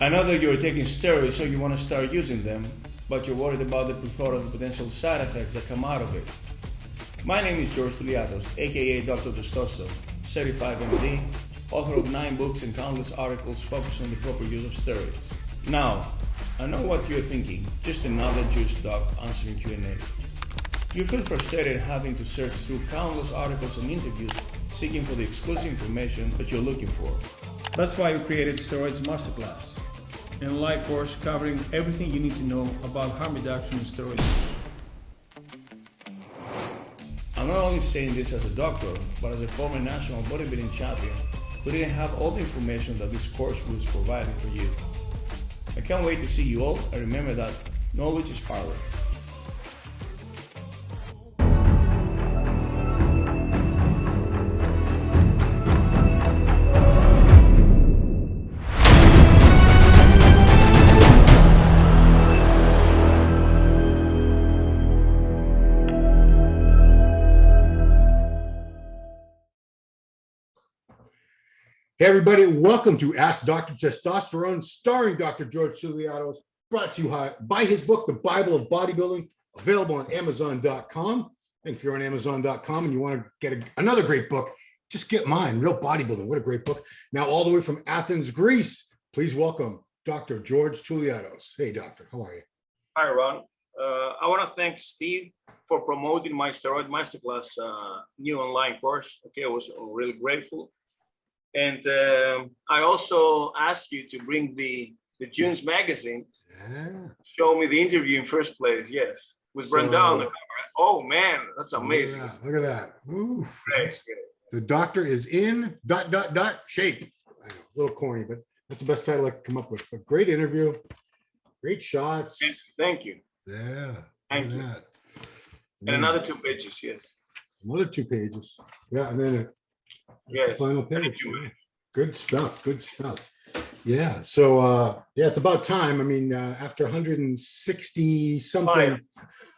I know that you're taking steroids, so you want to start using them, but you're worried about the plethora of potential side effects that come out of it. My name is George Tuliatos, aka Dr. Testosterone, certified MD, author of 9 books and countless articles focused on the proper use of steroids. Now, I know what you're thinking, just another juice doc answering Q&A. You feel frustrated having to search through countless articles and interviews seeking for the exclusive information that you're looking for. That's why we created Steroids Masterclass, an online course covering everything you need to know about harm reduction and steroid use. I'm not only saying this as a doctor, but as a former national bodybuilding champion who didn't have all the information that this course was providing for you. I can't wait to see you all, and remember that knowledge is power. Hey everybody, welcome to Ask Dr. Testosterone, starring Dr. George Tuliatos, brought to you by his book, The Bible of Bodybuilding, available on Amazon.com. And if you're on Amazon.com and you want to get another great book, just get mine, Real Bodybuilding. What a great book. Now, all the way from Athens, Greece, please welcome Dr. George Tuliatos. Hey, doctor, how are you? Hi, Ron. I want to thank Steve for promoting my Steroid Masterclass new online course. Okay, I was really grateful. And I also asked you to bring the June's magazine. Yeah. Show me the interview in first place. Yes, with Brenda on the cover. Oh man, that's amazing. Look at that. Ooh, Great. the doctor is in ... shape. I know, a little corny, but that's the best title I could come up with. A great interview, great shots. Thank you. Yeah. Thank you. That. And another 2 pages. Yes. Another 2 pages. Yeah, and then Yes. the final page. Thank you. Good stuff. Good stuff. Yeah. So yeah, it's about time. I mean, after 160 something,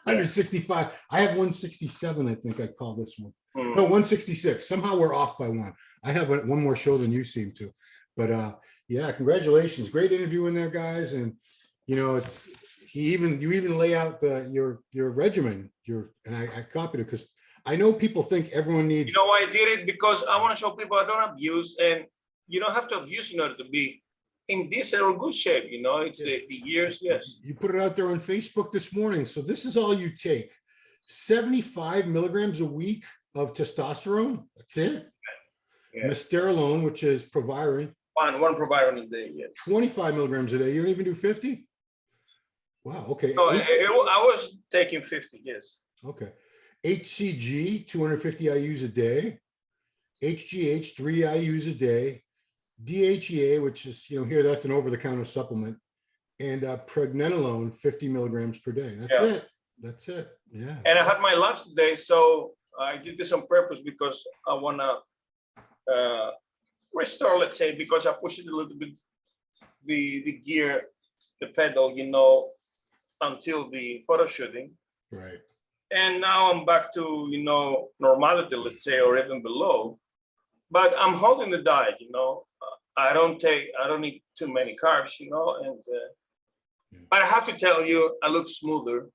165. I have 167. I think I call this one. No, 166. Somehow we're off by one. I have one more show than you seem to. But yeah, congratulations. Great interview in there, guys. And you know, you even lay out your regimen. And I copied it because I know people think everyone needs. You know why I did it? Because I want to show people I don't abuse, and you don't have to abuse in order to be in decent or good shape. You know, it's the years. Yes. You put it out there on Facebook this morning. So this is all you take: 75 milligrams a week of testosterone. That's it. Yeah. Misterolone, which is proviron. One proviron a day. Yeah. 25 milligrams a day. You don't even do 50. Wow. Okay. No, I was taking 50. Yes. Okay. HCG, 250 IUs a day, HGH, 3 IUs a day, DHEA, which is, here, that's an over-the-counter supplement, and pregnenolone, 50 milligrams per day. That's it. That's it. Yeah. And I had my labs today, so I did this on purpose because I want to restore, let's say, because I pushed it a little bit, the gear, the pedal, until the photo shooting. Right. And now I'm back to, normality, let's say, or even below. But I'm holding the diet, I don't eat too many carbs, and but I have to tell you, I look smoother.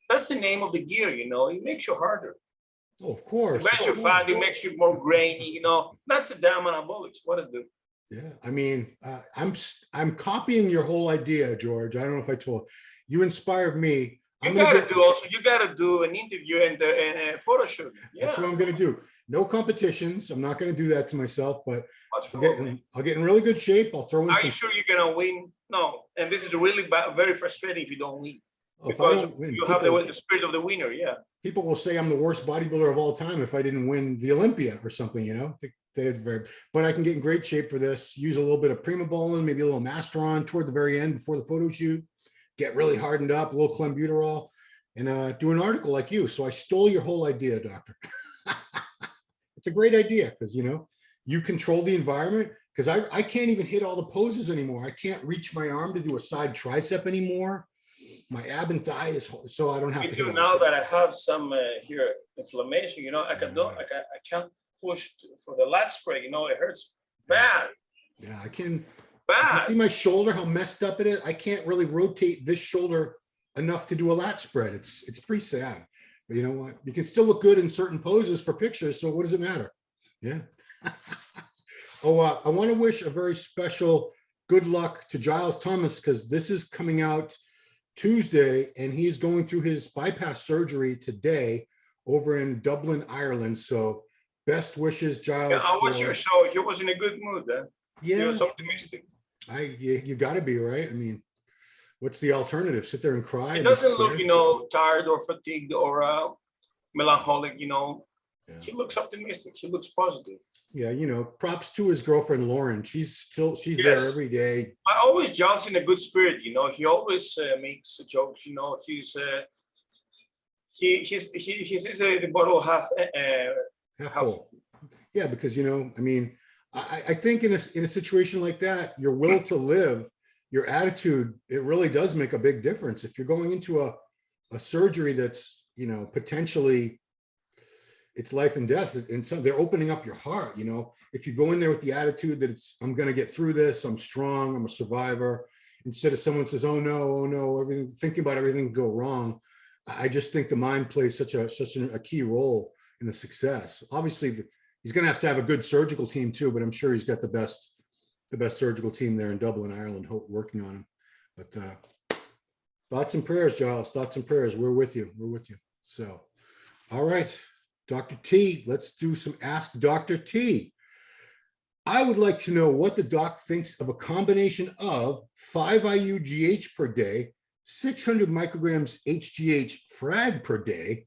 That's the name of the gear, it makes you harder. Oh, of course. It makes you fat, it makes you more grainy, That's the damn anabolics. What it do? Yeah, I mean, I'm copying your whole idea, George. I don't know if I told you inspired me. You gotta do an interview and a photo shoot. Yeah. That's what I'm gonna do. No competitions. I'm not gonna do that to myself, but I'll get in really good shape. I'll throw in. Are you sure you're gonna win? No. And this is really very frustrating if you don't win. Because you have the spirit of the winner. Yeah. People will say I'm the worst bodybuilder of all time if I didn't win the Olympia or something, But I can get in great shape for this. Use a little bit of Primobolan, maybe a little Masteron toward the very end before the photo shoot. Get really hardened up, a little clenbuterol, and do an article like you. So I stole your whole idea, doctor. It's a great idea because, you control the environment because I can't even hit all the poses anymore. I can't reach my arm to do a side tricep anymore. My ab and thigh is so I don't have to. Now that I have some here inflammation, I can't push for the lat spray. It hurts bad. Yeah, I can. You bad. see my shoulder, how messed up it is? I can't really rotate this shoulder enough to do a lat spread. It's pretty sad. But you know what? You can still look good in certain poses for pictures. So what does it matter? Yeah. Oh, I want to wish a very special good luck to Giles Thomas, because this is coming out Tuesday and he's going through his bypass surgery today over in Dublin, Ireland. So best wishes, Giles. Yeah, I watched your show. He was in a good mood. Yeah. He was optimistic. You got to be, right? I mean, what's the alternative? Sit there and cry? He doesn't look, tired or fatigued or melancholic, Yeah. He looks optimistic. He looks positive. Yeah, props to his girlfriend, Lauren. She's there every day. I always Giles in a good spirit, He always makes jokes, He sees the bottle half full. Yeah, because, I think in a situation like that, your will to live, your attitude, it really does make a big difference. If you're going into a surgery that's, potentially it's life and death, and so they're opening up your heart. If you go in there with the attitude that I'm going to get through this, I'm strong, I'm a survivor, instead of someone says, oh no, everything, thinking about everything go wrong. I just think the mind plays such a key role in the success. Obviously, he's going to have a good surgical team too, but I'm sure he's got the best surgical team there in Dublin, Ireland, working on him. But thoughts and prayers, Giles. Thoughts and prayers. We're with you. So, all right, Dr. T. Let's do some Ask Dr. T. I would like to know what the doc thinks of a combination of 5 IU GH per day, 600 micrograms HGH frag per day,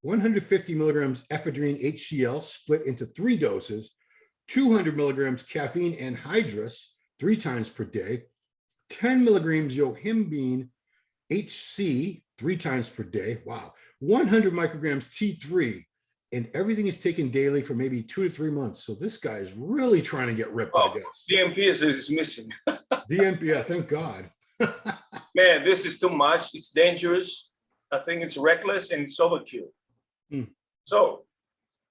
150 milligrams ephedrine HCl split into 3 doses, 200 milligrams caffeine anhydrous 3 times per day, 10 milligrams Yohimbin HC 3 times per day. Wow. 100 micrograms T3, and everything is taken daily for maybe 2 to 3 months. So this guy is really trying to get ripped, I guess. DMP is missing. DMP, yeah, thank God. Man, this is too much. It's dangerous. I think it's reckless and it's overkill. So,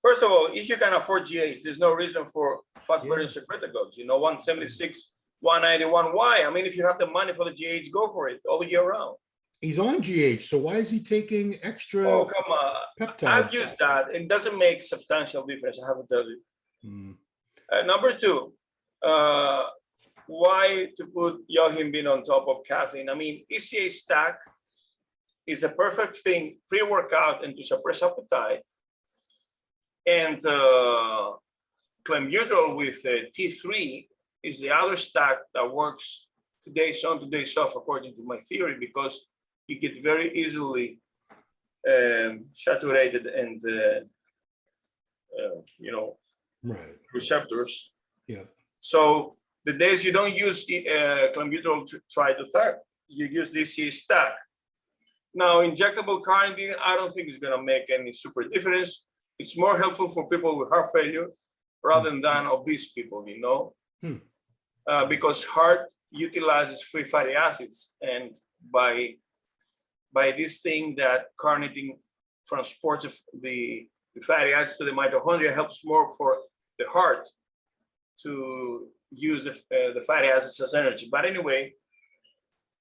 first of all, if you can afford GH, there's no reason for fat-burning secretagogues. 176, 191. Why? I mean, if you have the money for the GH, go for it all year round. He's on GH, so why is he taking extra? Oh, come on. Peptides? I've used that. It doesn't make substantial difference, I have to tell you. Number 2, why to put Yohimbin on top of caffeine? I mean, ECA stack is the perfect thing pre-workout and to suppress appetite. And clenbuterol with T3 is the other stack that works 2 days on, 2 days off, according to my theory, because you get very easily saturated and, receptors. Yeah. So the days you don't use clenbuterol to try to therapy, you use this stack. Now, injectable carnitine, I don't think it's going to make any super difference. It's more helpful for people with heart failure rather than obese people, because heart utilizes free fatty acids, and by this thing that carnitine transports the fatty acids to the mitochondria, helps more for the heart to use the fatty acids as energy. But anyway,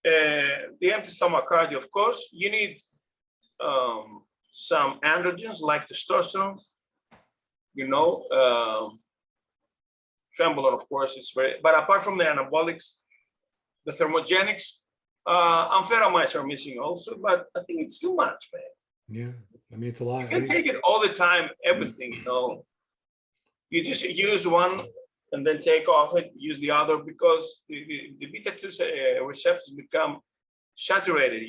the empty stomach cardio, of course, you need some androgens like testosterone, Trembolone, of course, is very, but apart from the anabolics, the thermogenics, amphetamines are missing also, but I think it's too much, man. Yeah, I mean, it's a lot. You can take it all the time, everything, You just use one and then take off it, use the other, because the beta-2 receptors become saturated,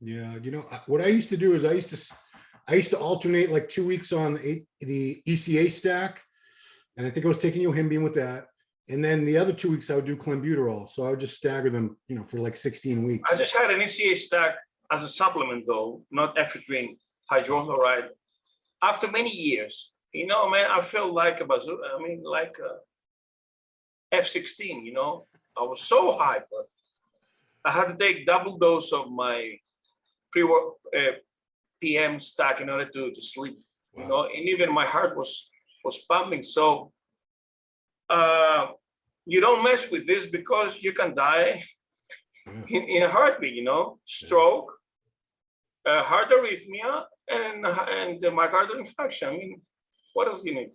Yeah, what I used to do is I used to alternate like 2 weeks on the ECA stack, and I think I was taking Yohimbin with that, and then the other 2 weeks I would do clenbuterol. So I would just stagger them, for like 16 weeks. I just had an ECA stack as a supplement, though, not ephedrine, hydrochloride. After many years, man, I felt like a bazooka. I mean, like F-16. I was so hyper. I had to take double dose of my pre-work PM stack in order to sleep. Wow. And even my heart was pumping. So you don't mess with this because you can die in a heartbeat, you know, stroke, heart arrhythmia, and myocardial infarction. I mean, what else do you need?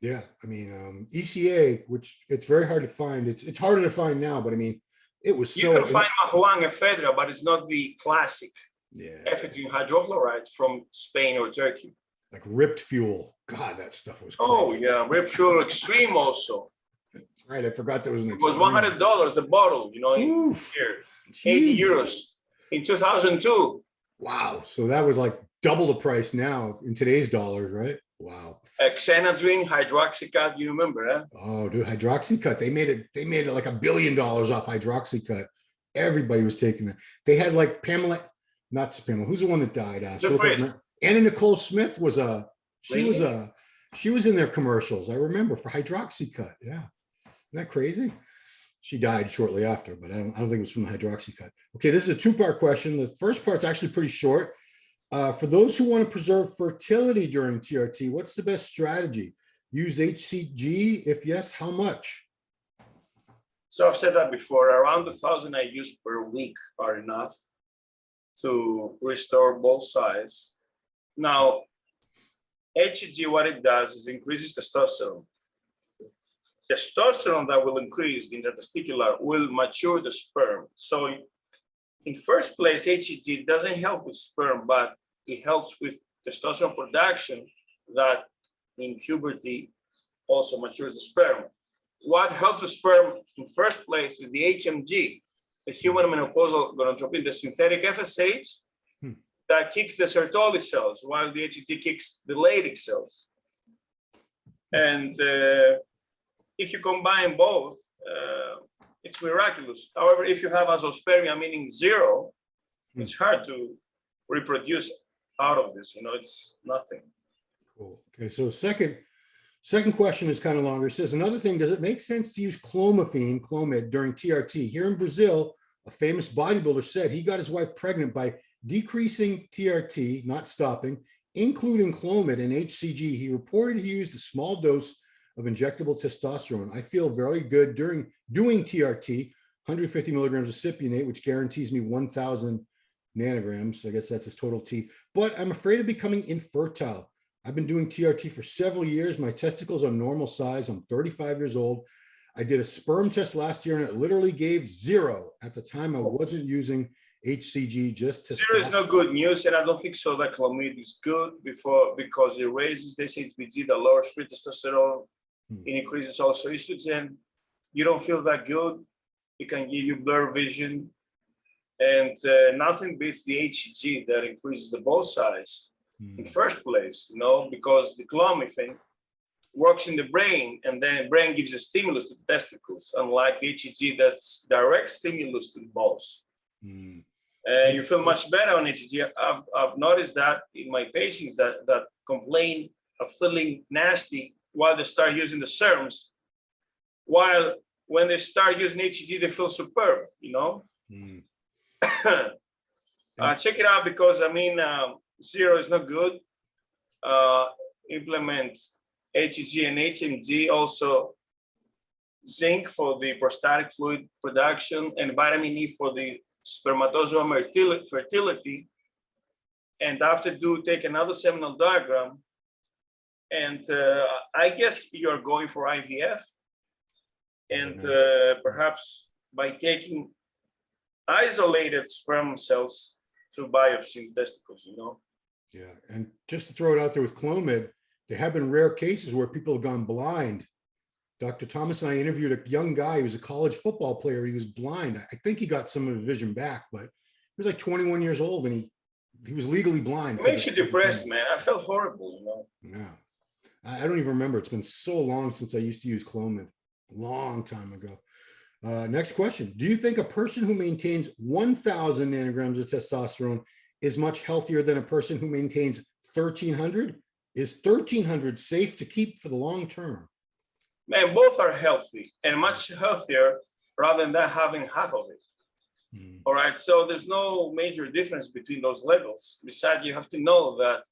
Yeah, I mean, ECA, which it's very hard to find. It's harder to find now, but I mean, it was so. You can find Mahuang ephedra, but it's not the classic ephedrine hydrochloride from Spain or Turkey. Like ripped fuel. God, that stuff was crazy. Oh yeah, ripped fuel extreme also. That's right, I forgot there was an It was $100 the bottle, you know, in here, 80 euros in 2002. Wow, so that was like double the price now in today's dollars, right? Wow. Xanadrine, hydroxycut, you remember, huh? Oh, dude, hydroxycut. They made it like $1 billion off hydroxycut. Everybody was taking that. They had like Pamela, not Pamela, who's the one that died? Anna Nicole Smith was she was in their commercials. I remember for hydroxycut. Yeah. Isn't that crazy? She died shortly after, but I don't think it was from the hydroxycut. Okay, this is a two-part question. The first part's actually pretty short. For those who want to preserve fertility during TRT, what's the best strategy? Use HCG? If yes, how much? So I've said that before. Around 1,000 IUs per week are enough to restore ball size. Now, HCG, what it does is increases testosterone. Testosterone that will increase the intertesticular will mature the sperm. So in first place, HCG doesn't help with sperm, but it helps with testosterone production that in puberty also matures the sperm. What helps the sperm in first place is the HMG, the human menopausal gonadotropin, the synthetic FSH that kicks the Sertoli cells, while the HCG kicks the Leydig cells. And if you combine both, it's miraculous. However, if you have azoospermia, meaning zero, it's hard to reproduce out of this. You know, it's nothing. Cool. Okay, so second question is kind of longer. It says, another thing, does it make sense to use clomiphene, Clomid, during TRT? Here in Brazil, a famous bodybuilder said he got his wife pregnant by decreasing TRT, not stopping, including Clomid and HCG. He reported he used a small dose of injectable testosterone. I feel very good during doing TRT, 150 milligrams of cypionate, which guarantees me 1,000 nanograms. I guess that's his total T, but I'm afraid of becoming infertile. I've been doing TRT for several years. My testicles are normal size. I'm 35 years old. I did a sperm test last year and it literally gave 0. At the time, I wasn't using HCG, just testosterone. Zero is no good news, and I don't think so that Clomid is good because it raises this HBG that lowers free testosterone. It increases also estrogen. You don't feel that good. It can give you blurred vision. And nothing beats the HCG that increases the ball size in first place, you know, because the clomiphene works in the brain, and then the brain gives a stimulus to the testicles, unlike the HCG that's direct stimulus to the balls. You feel much better on HCG. I've noticed that in my patients that complain of feeling nasty while they start using the serums, while when they start using HCG, they feel superb, you know? Check it out, because I mean, 0 is not good. Implement HCG and HMG, also zinc for the prostatic fluid production and vitamin E for the spermatozoa fertility. And after take another seminal diagram. And I guess you're going for IVF, and perhaps by taking isolated sperm cells through biopsy in testicles, you know? Yeah, and just to throw it out there with Clomid, there have been rare cases where people have gone blind. Dr. Thomas and I interviewed a young guy who was a college football player. He was blind. I think he got some of his vision back, but he was like 21 years old and he was legally blind. It makes you depressed, man. I felt horrible, you know? Yeah. I don't even remember. It's been so long since I used to use Clomid. A long time ago. Next question. Do you think a person who maintains 1,000 nanograms of testosterone is much healthier than a person who maintains 1,300? Is 1,300 safe to keep for the long term? Man, both are healthy and much healthier rather than having half of it. All right. So there's no major difference between those levels. Besides, you have to know that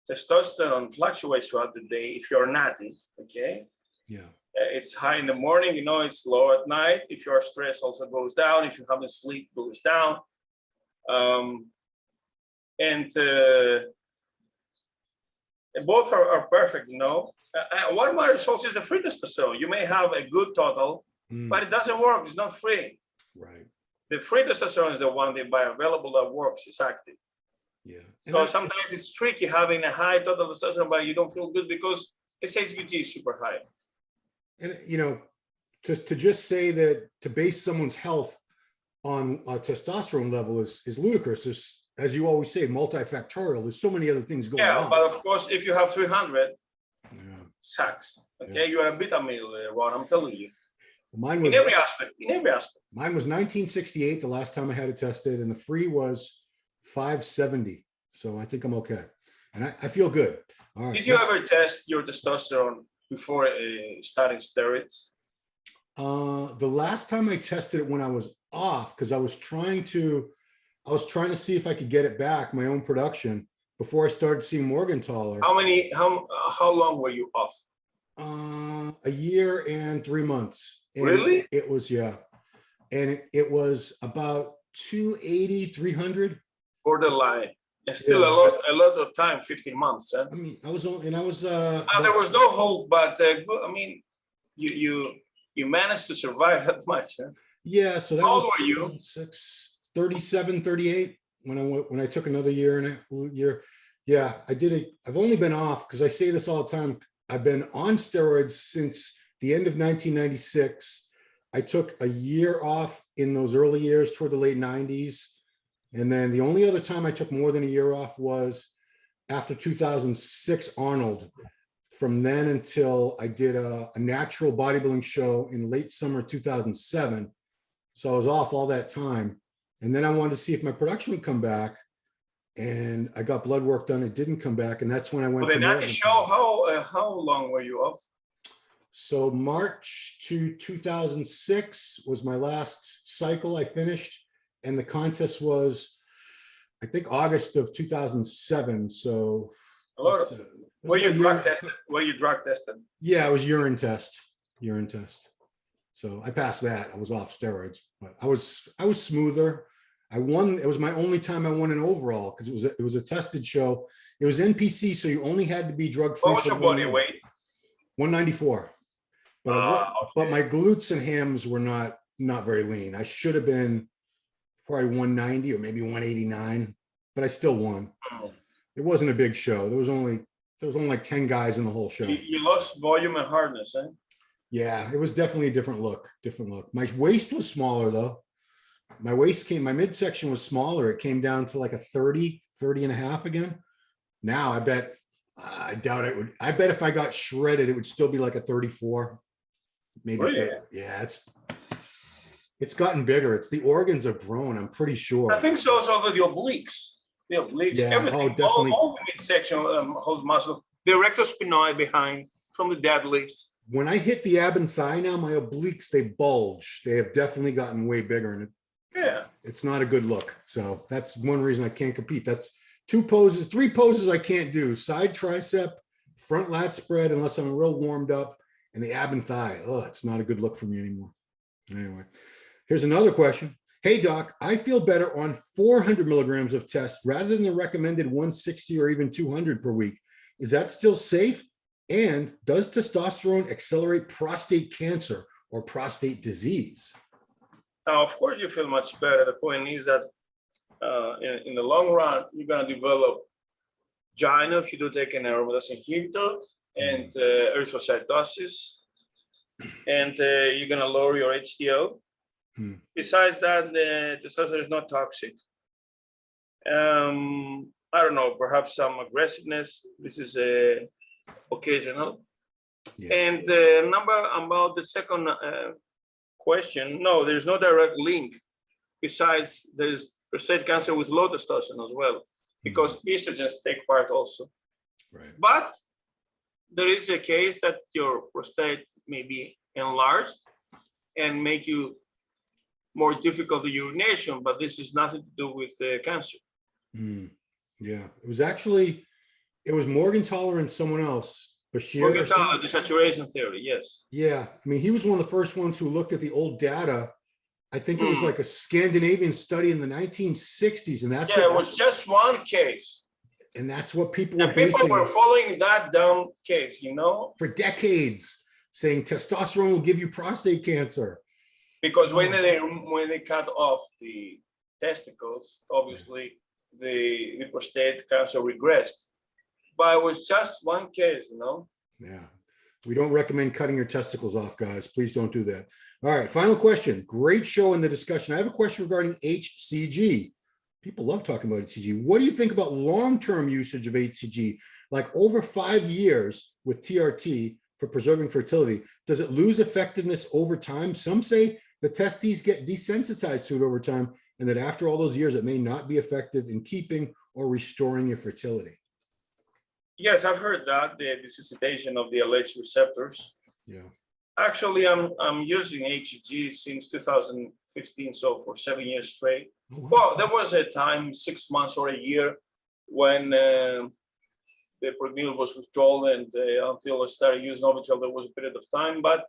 testosterone fluctuates throughout the day if you're natty, okay? Yeah. It's high in the morning, you know, it's low at night. If your stress also goes down, if you haven't sleep, goes down. And both are perfect, you know. One of my results is the free testosterone. You may have a good total, but it doesn't work. It's not free. Right. The free testosterone is the one, the bioavailable, that works. It's active. Yeah. So sometimes it's tricky having a high total testosterone, but you don't feel good because SHBG is super high. And, you know, to just say that to base someone's health on a testosterone level is ludicrous. There's, as you always say, multifactorial. There's so many other things going on. Yeah, but of course, if you have 300, sucks. Okay, you are a beta male, Ron, I'm telling you. Mine was in every aspect. Mine was 1968, the last time I had it tested, and the free was 570. So I think I'm okay. And I feel good. All right. Did you ever test your testosterone before starting steroids? The last time I tested it when I was off, because I was trying to see if I could get it back, my own production, before I started seeing Morgenthaler. How long were you off? A year and 3 months. And really? It was, yeah. And it was about 280, 300. Borderline. It's still a lot of time, 15 months. Huh? I mean, there was no hope, but I mean, you managed to survive that much. Huh? Yeah. So that How was old were you? 37, 38 when I took another year. Yeah, I did it. I've only been off, because I say this all the time, I've been on steroids since the end of 1996. I took a year off in those early years toward the late 90s. And then the only other time I took more than a year off was after 2006 Arnold. From then until I did a natural bodybuilding show in late summer 2007. So I was off all that time. And then I wanted to see if my production would come back. And I got blood work done. It didn't come back. And that's when I went to the show. How long were you off? So March to 2006 was my last cycle I finished. And the contest was, I think, August of 2007. So were you drug tested? Yeah, it was urine test. So I passed that. I was off steroids, but I was smoother. I won. It was my only time I won an overall, because it was a tested show. It was NPC, so you only had to be drug free. What was your body weight? 194. But my glutes and hams were not very lean. I should have been probably 190 or maybe 189, but I still won. It wasn't a big show. There was only like 10 guys in the whole show. You lost volume and hardness, eh? Yeah, it was definitely a different look. My waist was smaller though. My midsection was smaller. It came down to like a 30 and a half again. Now I doubt it would. I bet if I got shredded, it would still be like a 34. Maybe. Really? Yeah, it's gotten bigger. It's the organs have grown, I'm pretty sure. I think so. It's also the obliques. Yeah, everything. Definitely. All the midsection holds muscle. The erector sphenoid behind from the deadlifts. When I hit the ab and thigh now, my obliques, they bulge. They have definitely gotten way bigger, and it's not a good look. So that's one reason I can't compete. That's three poses I can't do: side tricep, front lat spread, unless I'm real warmed up, and the ab and thigh. Oh, it's not a good look for me anymore. Anyway, here's another question. Hey doc, I feel better on 400 milligrams of test rather than the recommended 160 or even 200 per week. Is that still safe? And does testosterone accelerate prostate cancer or prostate disease? Now, of course, you feel much better. The point is that in the long run, you're going to develop Giles if you do take an aromatase inhibitor and erythrocytosis, and you're going to lower your HDL. Besides that, the testosterone is not toxic. I don't know, perhaps some aggressiveness. This is occasional. Yeah. And about the second question, no, there's no direct link. Besides, there's prostate cancer with low testosterone as well, because estrogens take part also. Right. But there is a case that your prostate may be enlarged and make you more difficult urination, but this is nothing to do with cancer. Yeah, it was Morgenthaler and someone else Bashir. The saturation theory, yes. Yeah, I mean, he was one of the first ones who looked at the old data. I think it was like a Scandinavian study in the 1960s, and that's it was just one case. And that's what people were basing. People were following that dumb case, for decades, saying testosterone will give you prostate cancer. Because when they cut off the testicles, obviously the prostate cancer regressed. But it was just one case, Yeah. We don't recommend cutting your testicles off, guys. Please don't do that. All right, final question. Great show in the discussion. I have a question regarding HCG. People love talking about HCG. What do you think about long-term usage of HCG? Like over 5 years with TRT for preserving fertility, does it lose effectiveness over time? Some say the testes get desensitized to it over time, and that after all those years, it may not be effective in keeping or restoring your fertility. Yes, I've heard that, the desensitization of the LH receptors. Yeah. Actually, I'm using HCG since 2015, so for 7 years straight. Oh, wow. Well, there was a time, 6 months or a year, when the pregnant was withdrawn, and until I started using Ovitel, there was a period of time. But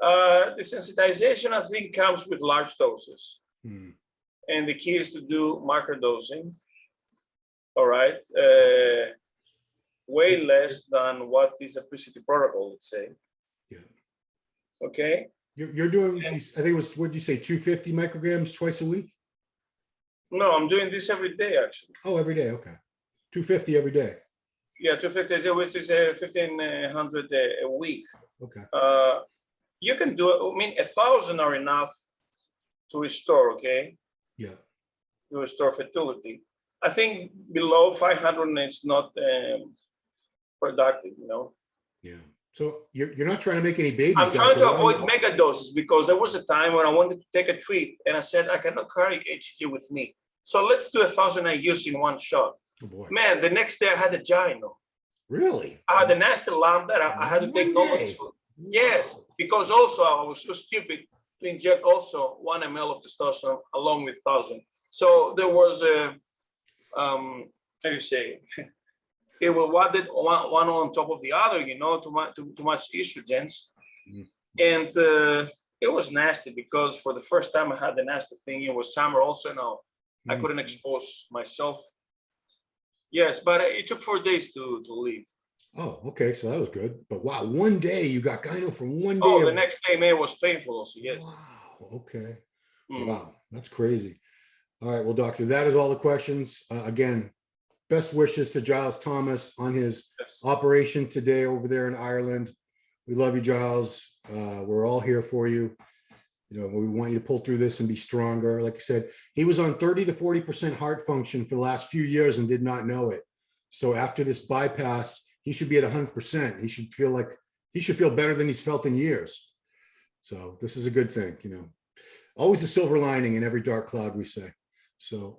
desensitization, I think, comes with large doses. And the key is to do microdosing. All right. Way less than what is a pre-city protocol, let's say. Yeah. Okay. You're doing, I think it was, what did you say, 250 micrograms twice a week? No, I'm doing this every day, actually. Oh, every day. Okay. 250 every day. Yeah, 250, which is 1,500 a week. Okay. You can do it. I mean, 1,000 are enough to restore, okay? Yeah. To restore fertility. I think below 500 is not productive, Yeah. So you're not trying to make any babies. I'm trying to avoid mega doses, because there was a time when I wanted to take a trip and I said, I cannot carry HCG with me. So let's do 1,000 IUs in one shot. Oh boy. Man, the next day I had a gyno. Really? I had a nasty lump that I had to take normal. Yes, because also I was so stupid to inject also 1 ml of testosterone along with 1,000. So there was a, how do you say, they were one on top of the other, too much estrogens. And it was nasty, because for the first time I had the nasty thing. It was summer also. Now I couldn't expose myself. Yes, but it took 4 days to leave. Oh, okay. So that was good. But wow, 1 day you got gyno from 1 day. Oh, the next day, man, it was painful also. Yes. Wow. Okay. Wow. That's crazy. All right. Well, doctor, that is all the questions. Again, best wishes to Giles Thomas on his operation today over there in Ireland. We love you, Giles. We're all here for you. We want you to pull through this and be stronger. Like I said, he was on 30 to 40% heart function for the last few years and did not know it. So after this bypass, he should be at 100%. He should feel better than he's felt in years. So this is a good thing, always a silver lining in every dark cloud, we say. So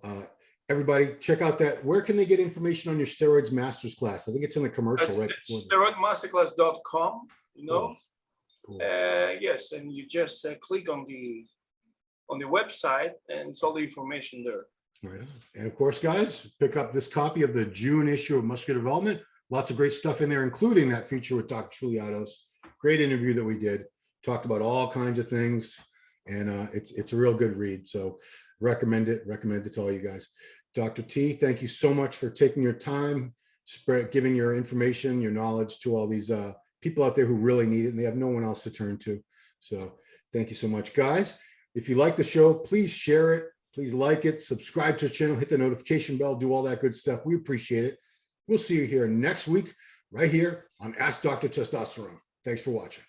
everybody check out that. Where can they get information on your steroids master's class? I think it's in the commercial, right? Steroidmasterclass.com, Cool. Cool. Yes, and you just click on the website, and it's all the information there. Right on. And of course, guys, pick up this copy of the June issue of Muscular Development. Lots of great stuff in there, including that feature with Dr. Testosterone. Great interview that we did. Talked about all kinds of things, and it's a real good read. So recommend it to all you guys. Dr. T, thank you so much for taking your time, giving your information, your knowledge to all these people out there who really need it, and they have no one else to turn to. So thank you so much, guys. If you like the show, please share it. Please like it, subscribe to the channel, hit the notification bell, do all that good stuff. We appreciate it. We'll see you here next week, right here on Ask Dr. Testosterone. Thanks for watching.